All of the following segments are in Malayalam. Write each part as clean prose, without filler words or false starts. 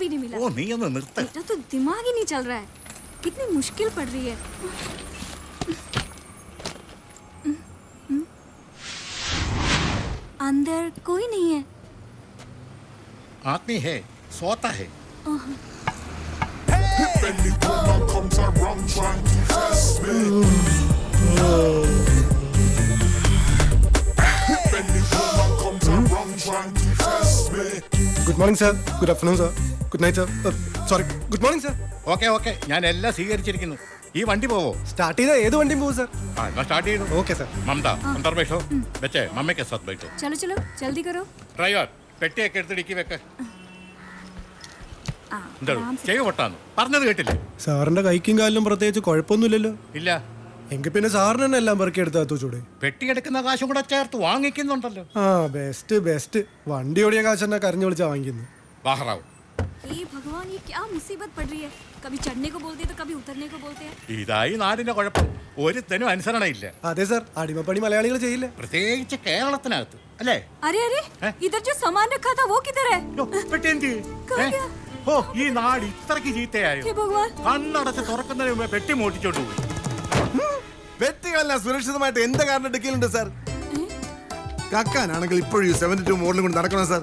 भी नहीं मिला। ओ नहीं निर्त। मेरा तो दिमाग ही नहीं चल रहा है, कितनी मुश्किल पड़ रही है। अंदर कोई नहीं है। आदमी है, सोता है। Good morning sir, good afternoon sir, good night sir, sorry good morning sir. Okay okay, ഞാൻ എല്ലാം സ്വീകരിച്ചിരിക്കുന്നു. ഈ വണ്ടി പോവോ? സ്റ്റാർട്ട് ചെയ്താൽ ഏത് വണ്ടിയും പോകും സർ. मैं स्टार्ट ही ओके सर. ममता अंदर बैठो, बच्चे मम्मी के साथ बैठो. चलो चलो जल्दी करो. ड्राइवर പെട്ടിയൊക്കെ എടുത്ത് ഡിക്കി വെക്ക. എന്താ आराम से. ചെയ്യ പൊട്ടാന്ന് പറഞ്ഞത് കേട്ടില്ലേ? സാറിന്റെ കൈക്കും കാലിലും പ്രത്യേകിച്ച് കുഴപ്പമൊന്നുമില്ലല്ലോ. ഇല്ല, എങ്കിൽ പിന്നെ സാറിന് തന്നെ എല്ലാം പെറുക്കി എടുത്താ ചൂടെ. പെട്ടി എടുക്കുന്ന കാശും കൂടെ ചേർത്ത് വാങ്ങിക്കുന്നുണ്ടല്ലോ. ആ ബെസ്റ്റ് ബെസ്റ്റ്. വണ്ടി ഓടിയ കാശ് തന്നെ കരഞ്ഞു വിളിച്ചാ വാങ്ങിക്കുന്നു. ബാഹറാവ്, हे भगवान, ये क्या मुसीबत पड़ रही है? कभी चढ़ने को बोलते हैं तो कभी उतरने को बोलते हैं. ഇതായി നാടിന്റെ കുഴപ്പം. ഒരുത്തനും അനുസരണയില്ല, അതെ സാർ, അടിമപ്പണി മലയാളികൾ ചെയ്യില്ല. പ്രത്യേകിച്ച് കേരളത്തിനകത്ത് അല്ലേ? अरे अरे, इधर जो सामान रखा था वो किधर है? യ്യോ, പെട്ടി എന്ത് ചെയ്യും? कहाँ गया? ഓ, ഈ നാട് ഇത്രക്ക് ചീത്തയായോ? हे भगवान. കണ്ണടച്ച് തുറക്കുന്നതിന് മുമ്പേ പെട്ടി മോട്ടിച്ചോണ്ട് പോയി. പെട്ടികളെല്ലാം സുരക്ഷിതമായിട്ട് എന്റെ കാറിന്റെ ഡിക്കിയിലുണ്ട് സാർ. കക്കാനാണെങ്കിൽ ഇപ്പോഴും 72 മോഡലും കൊണ്ട് നടക്കണം സാർ.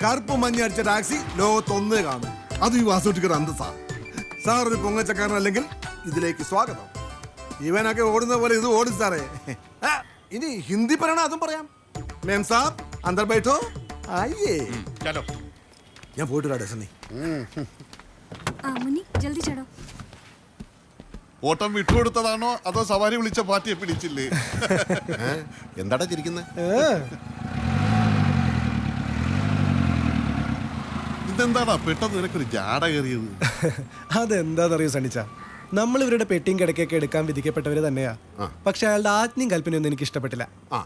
കറുപ്പ് മഞ്ഞ അടിച്ച ടാക്സി ലോകത്തൊന്നേ കാണും. അത് ഈ വാസൂട്ടിക്കൊരു അന്തസ്സാ. സാർ ഒരു പൊങ്ങച്ചക്കാരനല്ലെങ്കിൽ ഇതിലേക്ക് സ്വാഗതം. ഇവനൊക്കെ ഓടുന്ന പോലെ ഇത് ഓടും സാറേ. ഇനി ഹിന്ദി പറയണ അതും പറയാം. മേം സാബ് അന്തർ ബൈഠോ. ആയിയേ, ചലോ. ഞാൻ പോയിട്ട് വരാം സണ്ണി. मुन्नी जल्दी चढ़ो. ഓട്ടം വിട്ടുകൊടുത്തതാണോ അതോ സവാരി വിളിച്ച പാർട്ടിയെ പിടിച്ചില്ലേ? എന്താടാ ചിരിക്കുന്നത്? ഇതെന്താടാ പെട്ടെന്ന് നിനക്കൊരു ജാട കയറിയത്? അതെന്താണെന്നറിയോ സണ്ണിച്ച, നമ്മൾ ഇവരുടെ പെട്ടിയും കിടക്കൊക്കെ എടുക്കാൻ വിധിക്കപ്പെട്ടവര് തന്നെയാ. പക്ഷെ അയാളുടെ ആജ്ഞയും കൽപ്പനയൊന്നും എനിക്ക് ഇഷ്ടപ്പെട്ടില്ല. ആ,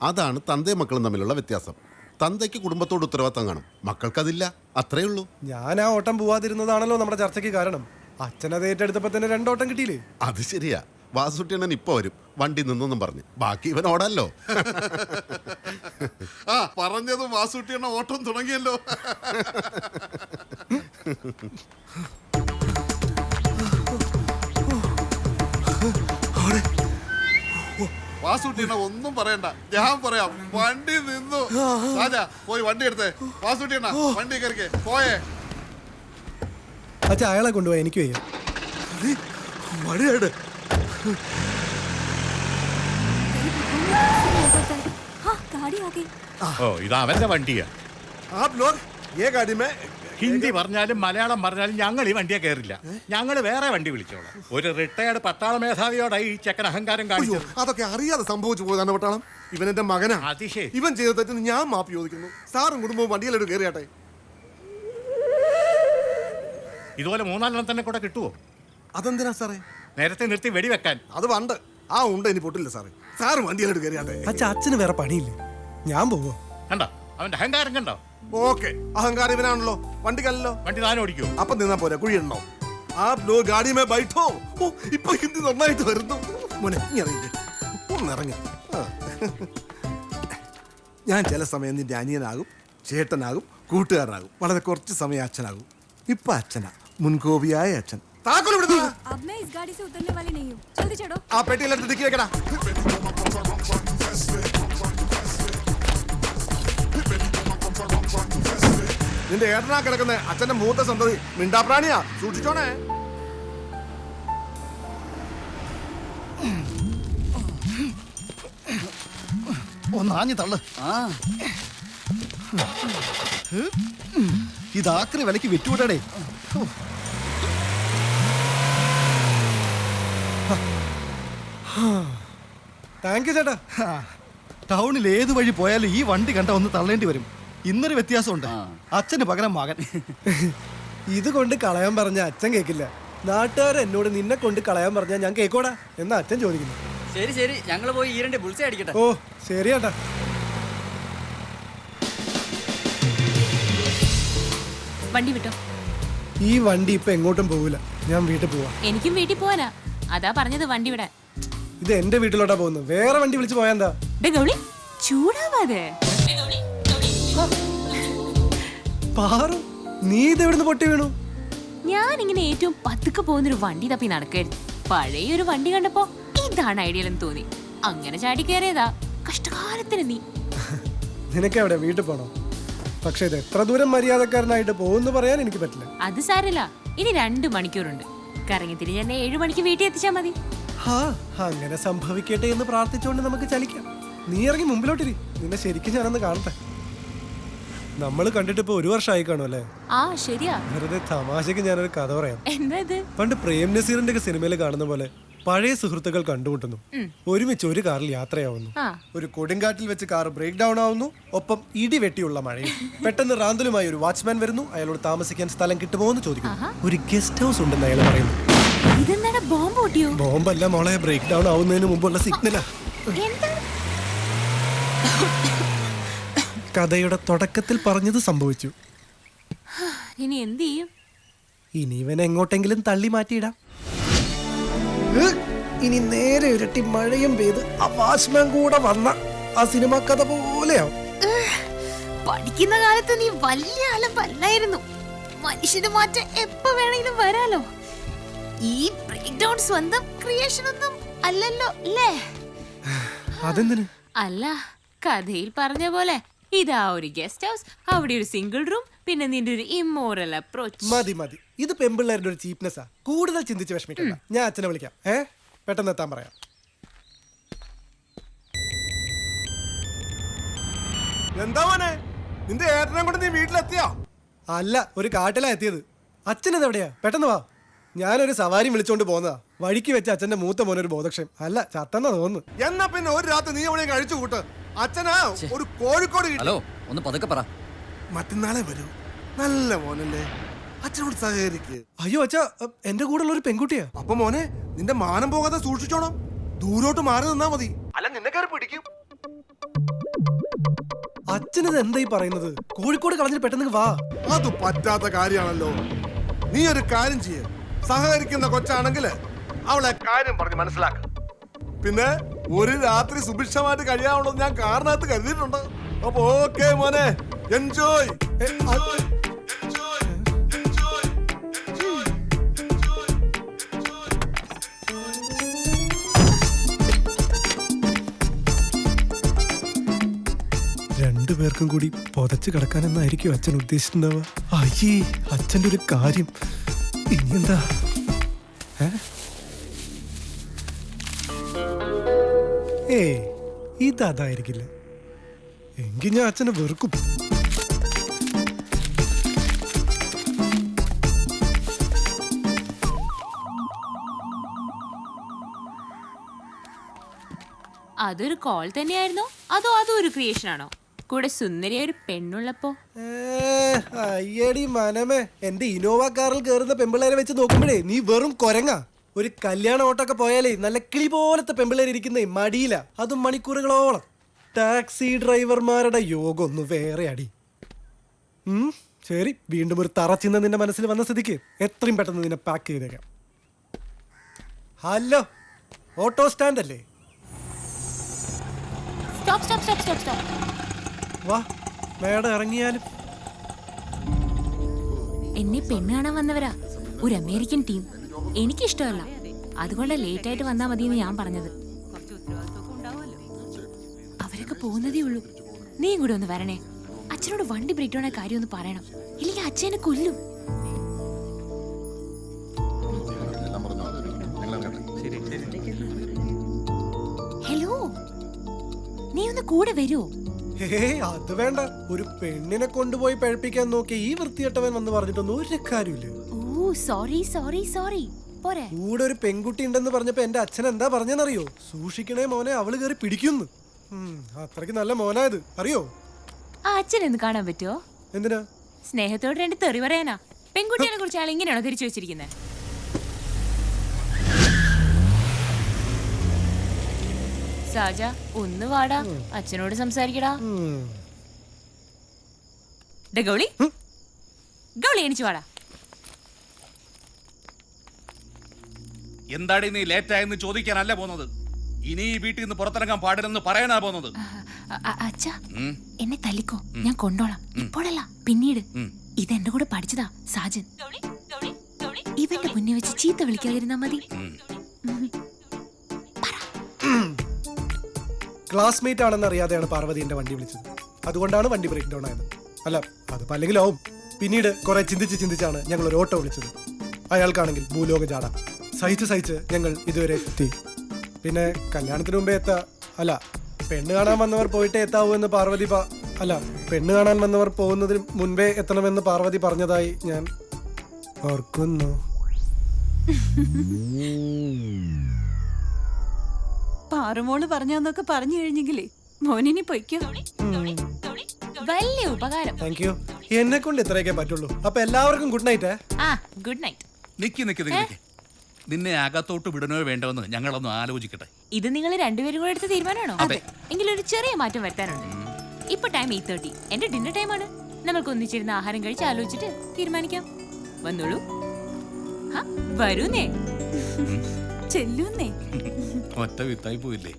അതാണ് തന്തയും മക്കളും തമ്മിലുള്ള വ്യത്യാസം. തന്തയ്ക്ക് കുടുംബത്തോട് ഉത്തരവാദിത്തം കാണും, മക്കൾക്കതില്ല. അത്രേ ഉള്ളൂ. ഞാൻ ആ ഓട്ടം പോവാതിരുന്നതാണല്ലോ നമ്മുടെ ചർച്ചയ്ക്ക് കാരണം. അച്ഛനത് ഏറ്റെടുത്തപ്പോ തന്നെ 2 ഓട്ടം കിട്ടിയില്ലേ? അത് ശരിയാ. വാസുട്ടിയണ്ണൻ ഇപ്പൊ വരും, വണ്ടി നിന്നൊന്നും പറഞ്ഞു. ബാക്കി ഇവൻ ഓടാല്ലോ. ആ പറഞ്ഞത് വാസുട്ടിയണ്ണ ഓട്ടം തുടങ്ങിയല്ലോ. വാസുട്ടിയണ്ണ ഒന്നും പറയണ്ട, ഞാൻ പറയാം. വണ്ടി നിന്നു. രാജാ പോയി വണ്ടി എടുത്തേ. വാസുട്ടിയണ്ണ വണ്ടി കയറിക്കേ. പോയേ. അച്ഛാ അയാളെ കൊണ്ടുപോയി, എനിക്ക് വയ്യ. മഴയാണ്. हाँ गाड़ी आ गई. ഓ, ഇത് അവന്റെ വണ്ടിയാ. आप लोग ये गाड़ी में ഹിന്ദി പറഞ്ഞാലും മലയാളം പറഞ്ഞാലും ഞങ്ങൾ ഈ വണ്ടിയെ കയറില്ല. ഞങ്ങൾ വേറെ വണ്ടി വിളിച്ചോളാം. ഒരു റിട്ടയർഡ് പട്ടാള മേധാവിയോടായി ഈ ചെക്കൻ അഹങ്കാരം അയ്യോ, കാണിച്ചു. അതൊക്കെ അറിയാതെ സംഭവിച്ചു പോയതാണ് പട്ടാളം. ഇവൻ എന്റെ മകനാ. അതിശേ, ഇവൻ ചെയ്ത തെറ്റിന് ഞാൻ മാപ്പ് ചോദിക്കുന്നു. സാറും കുടുംബവും വണ്ടിയിലോട്ട് കയറിയാട്ടെ. ഇതുപോലെ 4-4 തന്നെ കൂടെ കിട്ടുവോ? അതെന്തിനാ സാറേ? നേരത്തെ നിർത്തി വെടിവെക്കാൻ. അത് വണ്ട് ആ ഉണ്ട്, ഇനി പൊട്ടില്ല സാറേ. സാറ് വണ്ടിയിലോട്ട് കയറിയാട്ടെ. അച്ഛാ അച്ഛന് വേറെ പണിയില്ലേ, ഞാൻ പോവോ? കണ്ടോ അവന്റെ അഹങ്കാരം? കണ്ടോ? ഓക്കെ, അഹങ്കാരം ഇവനാണല്ലോ. വണ്ടിക്കല്ലോ. വണ്ടി താനും ഓടിക്കോ? അപ്പൊ നിന്നാ പോരാ, കുഴിയുണ്ടോ? ആ ലോ ഗാഡി മേ ബൈഠോ. ഓ, ഇപ്പൊ ഹിന്ദി നന്നായിട്ട് വരുന്നു. മോനെ ഒന്നിറങ്ങി. ഞാൻ ചില സമയം നിന്റെ അനിയനാകും, ചേട്ടനാകും, കൂട്ടുകാരനാകും. വളരെ കുറച്ച് സമയം അച്ഛനാകും. ഇപ്പൊ അച്ഛനാ, മുൻകോപിയായ അച്ഛൻ. താക്കോൽ ഇവിടുന്ന്. अब मैं इस गाड़ी से उतरने वाली नहीं हूँ. जल्दी चढ़ो. ആ പെട്ടിയിലെടുത്ത് ഡിക്കി വെക്കടാ. നിന്റെ ഏട്ടനാ കിടക്കുന്ന അച്ഛന്റെ മൂത്ത സന്തതി മിണ്ടാപ്രാണിയാ, സൂക്ഷിച്ചോണേ. ഒന്നാഞ്ഞു തള്ളു. ഇതാക്രി വിലക്ക് വിറ്റുവിടടേ. താങ്ക് യു ചേട്ടാ. ടൗണിൽ ഏത് വഴി പോയാലും ഈ വണ്ടി കണ്ട ഒന്ന് തള്ളേണ്ടി വരും. ഇന്നൊരു വ്യത്യാസമുണ്ട്, അച്ഛന് പകരം മകൻ. ഇത് കൊണ്ട് കളയാൻ പറഞ്ഞ അച്ഛൻ കേൾക്കില്ല. നാട്ടുകാർ എന്നോട് നിന്നെ കൊണ്ട് കളയാൻ പറഞ്ഞാൽ ഞാൻ കേക്കോടാ എന്നാ അച്ഛൻ ചോദിക്കുന്നു. ശരി ശരി, ഞങ്ങള് പോയി ഈരന്റെ ബുൾസൈ അടിക്കട്ടെ. ഓ ശരി ചേട്ടാ. വണ്ടി വിട്ടോ. ഈ വണ്ടി ഇപ്പൊ എങ്ങോട്ടും പോവില്ല, ഞാൻ വീട്ടിൽ പോവാ. എനിക്കും വീട്ടിൽ പോവാനാ, അതാ പറഞ്ഞത് വണ്ടി വിടാൻ. ഇത് എന്റെ വീട്ടിലോട്ടാ പോകുന്നത്, വേറെ വണ്ടി വിളിച്ച് പോയാ എന്താ? ഗൗളി ചൂടാവാതെ. പാറു നീ ഇതെവിടുന്ന് പൊട്ടി വീണു? ഞാൻ ഇങ്ങനെ ഏറ്റവും പതുക്കെ പോകുന്നൊരു വണ്ടി തപ്പി നടക്കായിരുന്നു. പഴയൊരു വണ്ടി കണ്ടപ്പോ ഇതാണ് ഐഡിയൽ എന്ന് തോന്നി. അങ്ങനെ ചാടി കയറിയതാ. കഷ്ടകാലത്തിന് നീ. നിനക്ക് എവിടെ വീട്ടിൽ പോണോ? പക്ഷെ ഇത് എത്ര ദൂരം മര്യാദക്കാരനായിട്ട് പോകുമെന്ന് പറയാൻ എനിക്ക് പറ്റില്ല. അത് സാരില്ല, ഇനി 2 മണിക്കൂറുണ്ട്. കറങ്ങി തിരിഞ്ഞ് എന്നെ 7 മണിക്ക് വീട്ടിൽ എത്തിച്ചാ മതി. ഹാ, അങ്ങനെ സംഭവിക്കട്ടെ എന്ന് പ്രാർത്ഥിച്ചുകൊണ്ട് നമുക്ക് ചലിക്കാം. നീ ഇറങ്ങി മുമ്പിലോട്ടിരി. നിന്നെ ശരിക്കും ഞാനൊന്ന് കാണട്ടെ. നമ്മൾ കണ്ടിട്ട് ഇപ്പൊ 1 വർഷമായി കാണും അല്ലേ? ആ ശരിയാ. വെറുതെ തമാശക്ക് ഞാനൊരു കഥ പറയാം. എന്താ ഇത്? പണ്ട് പ്രേം നസീറിന്റെ ഒക്കെ സിനിമയിൽ കാണുന്ന പോലെ പഴയ സുഹൃത്തുക്കൾ കണ്ടുമുട്ടുന്നു, ഒരുമിച്ച് ഒരു കാറിൽ യാത്രയാവുന്നു. ആ. ഒരു കൊടുങ്കാറ്റിൽ വെച്ച് കാർ ബ്രേക്ക് ഡൗൺ ആവുന്നു, ഒപ്പം ഇടിവെട്ടിയുള്ള മഴയും. പെട്ടെന്ന് റാന്തലുമായി ഒരു വാച്ച്മാൻ വരുന്നു. അയാളോട് താമസിക്കാൻ സ്ഥലം കിട്ടുമോ എന്ന് ചോദിക്കുന്നു. ഒരു ഗസ്റ്റ് ഹൗസ് ഉണ്ടെന്ന് അയാൾ പറയുന്നു. ഇതെന്താണ്, ബോംബ് പൊട്ടിയോ? ബോംബല്ല മോളെ, ബ്രേക്ക് ഡൗൺ ആവുന്നതിന് മുമ്പുള്ള സിഗ്നലാ. എന്താണ്? കഥയുടെ തുടക്കത്തിൽ പറഞ്ഞത് സംഭവിച്ചു. ഇനി എന്ത് ചെയ്യും? ഇനി ഇവനെ എങ്ങോട്ടെങ്കിലും തള്ളി മാറ്റിയിടാം. ഇനി നേരെ ഇരട്ടി മഴയും പെയ്ത് ആ വാച്ച്മാൻ കൂടെ വന്ന ആ സിനിമ കഥ പോലെയാവും. പഠിക്കുന്ന കാലത്ത് നീ വലിയ അലമ്പല്ലായിരുന്നു. മനുഷ്യന് മാറ്റം എപ്പോ വേണമെങ്കിലും വരാലോ. ഈ ബ്രേക്ക് ഡൗൺ സ്വന്തം ക്രിയേഷൻ ഒന്നും അല്ലല്ലോ അല്ലേ? അതെന്തിന്? അല്ല, കഥയിൽ പറഞ്ഞ പോലെ ഇതാ ഒരു ഗസ്റ്റ് ഹൗസ്, അവിടെ ഒരു സിംഗിൾ റൂം, പിന്നെ നിന്റെ ഒരു ഇമ്മോറൽ അപ്രോച്ച്. മതി മതി, ഇത് പെമ്പിള്ളേരുടെ ഒരു ചീപ്നെസ്സാ. കൂടുതൽ ചിന്തിച്ച് വിഷമിക്കണ്ട. ഞാൻ അച്ഛനെ വിളിക്കാം. പെട്ടെന്ന് എത്താൻ പറയാം. എന്താ മോനെ, നിന്റെ ഏട്ടനെ കൊണ്ട് നീ വീട്ടിലെത്തിയോ? അല്ല, ഒരു കാട്ടിലാ എത്തിയത്. അച്ഛനത് എവിടെയാ? പെട്ടെന്ന് വാ. ഞാനൊരു സവാരി വിളിച്ചോണ്ട് പോന്നതാ. വഴിക്ക് വെച്ച് അച്ഛന്റെ മൂത്ത മോനൊരു ബോധക്ഷയം. അല്ല, ചത്തെന്നാ തോന്നുന്നു. എന്നാ പിന്നെ ഒരു രാത്രി നീ എവിടെയും കഴിച്ചു കൂട്ട്. അച്ഛനാ ഒരു കോഴിക്കോട് കിട്ടി. ഹലോ, ഒന്ന് പതുക്കെ പറ. മറ്റന്നാളെ വരൂ. നല്ല മോനല്ലേ, അച്ഛനോട് സഹകരിക്ക്. അയ്യോ അച്ഛാ, എന്റെ കൂടെ ഉള്ള ഒരു പെൺകുട്ടിയാ. അപ്പൊ മോനെ, നിന്റെ മാനം പോകാതെ സൂക്ഷിച്ചോണം. ദൂരോട്ട് മാറി നിന്നാ മതി, അല്ല നിന്നെ കയറി പിടിക്കും. അച്ഛനത് എന്തായി പറയുന്നത്? കോഴിക്കോട് കളഞ്ഞിട്ട് പെട്ടെന്ന് വാ. അത് പറ്റാത്ത കാര്യമാണല്ലോ. നീ ഒരു കാര്യം ചെയ്യ, സഹകരിക്കുന്ന കൊച്ചാണെങ്കിൽ അവളെ കാര്യം പറഞ്ഞ് മനസ്സിലാക്ക. പിന്നെ ഒരു രാത്രി സുഭിക്ഷമായിട്ട് കഴിയാവുള്ളത് ഞാൻ കാരണത്ത് കരുതിയിട്ടുണ്ട്. അപ്പൊ ഓക്കെ മോനെ, എൻജോയ്. രണ്ടുപേർക്കും കൂടി പൊതച്ച് കിടക്കാനെന്നായിരിക്കും അച്ഛൻ ഉദ്ദേശിച്ചിട്ടുണ്ടാവുക. അയ്യേ, അച്ഛൻ്റെ ഒരു കാര്യം. ഇനിയെന്താ? ഇതായിരിക്കില്ല. എങ്കിൽ ഞാൻ അച്ഛനെ വെറുക്കും. അതൊരു കോൾ തന്നെയായിരുന്നോ, അതോ അതും ഒരു ക്രിയേഷൻ ആണോ? കൂടെ സുന്ദരിയായ ഒരു പെണ്ണുള്ളപ്പോ? അയ്യടി മനമേ, എന്റെ ഇനോവ കാറിൽ കയറുന്ന പെമ്പിള്ളേരെ വെച്ച് നോക്കുമ്പോഴേ നീ വെറും കൊരങ്ങ. ഒരു കല്യാണ ഓട്ടൊക്കെ പോയാലേ നല്ല കിളി പോലത്തെ പെമ്പിള്ളേർ ഇരിക്കുന്നേ മടിയില്ല, അതും മണിക്കൂറുകളോളം. ടാക്സി ഡ്രൈവർമാരുടെ യോഗം ഒന്ന് വേറെ അടി. ശരി, വീണ്ടും ഒരു തറച്ചിന്ന നിന്റെ മനസ്സിൽ വന്ന സ്ഥിതിക്ക് എത്രയും പെട്ടെന്ന് നിന്നെ പാക്ക് ചെയ്തേക്കാം. ഹലോ, ഓട്ടോ സ്റ്റാൻഡ് അല്ലേ? Stop stop stop stop stop. വാ, മേഡം ഇറങ്ങിയാലും. എന്നെ പെണ്ണ് കാണാൻ വന്നവരാ, ഒരു അമേരിക്കൻ ടീം. എനിക്കിഷ്ടമല്ല, അതുകൊണ്ട് ലേറ്റ് ആയിട്ട് വന്നാ മതി എന്ന് ഞാൻ പറഞ്ഞത്. അവരൊക്കെ പോകുന്നതേ ഉള്ളൂ. നീയും കൂടെ ഒന്ന് വരണേ. അച്ഛനോട് വണ്ടി ബ്രേക്ക് ഡൗൺ ആയ കാര്യം ഒന്ന് പറയണം, ഇല്ലെങ്കിൽ അച്ഛനെ കൊല്ലും. ഹലോ, നീ ഒന്ന് കൂടെ വരുമോ? അത് വേണ്ട. ഒരു പെണ്ണിനെ കൊണ്ടുപോയി പഴപ്പിക്കാൻ നോക്കി ഈ വൃത്തികെട്ടവൻ വന്ന് പറഞ്ഞിട്ടൊന്നും ഒരു കാര്യമില്ല. ഓ സോറി സോറി സോറി. പോരെ. കൂടെ ഒരു പെൺകുട്ടി ഉണ്ടെന്ന് പറഞ്ഞപ്പോ എന്റെ അച്ഛൻ എന്താ പറഞ്ഞെന്നറിയോ? സൂക്ഷിക്കണേ മോനെ, അവള് കയറി പിടിക്കുന്നു. അത്രയ്ക്ക് നല്ല മോനായത്, അറിയോ? ആ അച്ഛനൊന്ന് കാണാൻ പറ്റുമോ? എന്തിനാ? സ്നേഹത്തോട് 2 തെറി പറയാനാ. പെൺകുട്ടികളെ കുറിച്ച് ആൾ ഇങ്ങനെയാണോ തിരിച്ചു വെച്ചിരിക്കുന്നത്? സാജ, ഒന്ന് വാടാ, അച്ഛനോട് സംസാരിക്കടാ. ഗൗളി, ഗൗളി എണിച്ചു വാടാ. എന്താടി നീ ലേറ്റ് ആയെന്ന് ചോദിക്കാനല്ല പോകുന്നത്, ഇനി ഈ വീട്ടിൽ നിന്ന് പുറത്തിറങ്ങാൻ പാടില്ലെന്ന് പറയാനാ പോകുന്നത്. അച്ഛാ, എന്നെ തല്ലിക്കോ, ഞാൻ കൊണ്ടോളാം. ഇപ്പോഴല്ല, പിന്നീട്. ഇതെന്റെ കൂടെ പഠിച്ചതാ സാജൻ. ഇവന്റെ മുന്നേ വെച്ച് ചീത്ത വിളിക്കാതിരുന്നാ മതി. ക്ലാസ്മേറ്റ് ആണെന്ന് അറിയാതെയാണ് പാർവതി എന്റെ വണ്ടി വിളിച്ചത്. അതുകൊണ്ടാണ് വണ്ടി ബ്രേക്ക് ഡൗൺ ആയത്. അല്ല അതിപ്പോ അല്ലെങ്കിലാവും. പിന്നീട് കുറെ ചിന്തിച്ചാണ് ഞങ്ങൾ ഒരു ഓട്ടോ വിളിച്ചത്. അയാൾക്കാണെങ്കിൽ ഭൂലോക ജാട. സഹിച്ച് ഞങ്ങൾ ഇതുവരെ എത്തി. പിന്നെ കല്യാണത്തിന് മുമ്പേ അല്ല പെണ്ണ് കാണാൻ വന്നവർ പോയിട്ടേ എത്താവൂ എന്ന് പാർവതി അല്ല പെണ്ണ് കാണാൻ വന്നവർ പോകുന്നതിന് മുൻപേ എത്തണമെന്ന് പാർവതി പറഞ്ഞതായി ഞാൻ ഓർക്കുന്നു. പാറുമോള് പറഞ്ഞാന്നൊക്കെ പറഞ്ഞു കഴിഞ്ഞെങ്കിലേ മോനിനി പൊയ്ക്കോ. വലിയ ഉപകാരം. Thank you. എന്നെ കൊണ്ട് ഇത്രയൊക്കെ പറ്റുള്ളൂ. അപ്പൊ എല്ലാവർക്കും ഗുഡ് നൈറ്റ്. ആ ഗുഡ് നൈറ്റ്. നിക്ക് നിന്നെ അകത്തോട്ട് വിടണോ വേണ്ടോന്ന് ഞങ്ങളൊന്ന് ആലോചിക്കട്ടെ. ഇത് നിങ്ങൾ രണ്ടുപേരും കൂടെ എടുത്ത തീരുമാനമാണോ? അതെ. എങ്കിലൊരു ചെറിയ മാറ്റം വരുത്താനുണ്ട്. ഇപ്പൊ ടൈം 8:30. എന്റെ ഡിന്നർ ടൈമാണ്. നമുക്ക് ഒന്നിച്ചിരുന്ന് ആഹാരം കഴിച്ച് ആലോചിച്ചിട്ട് തീരുമാനിക്കാം. വന്നോളൂ. വരൂന്നേ. ചെല്ലൂന്നേ. ഒറ്റ വിത്തായി പോയില്ലേ?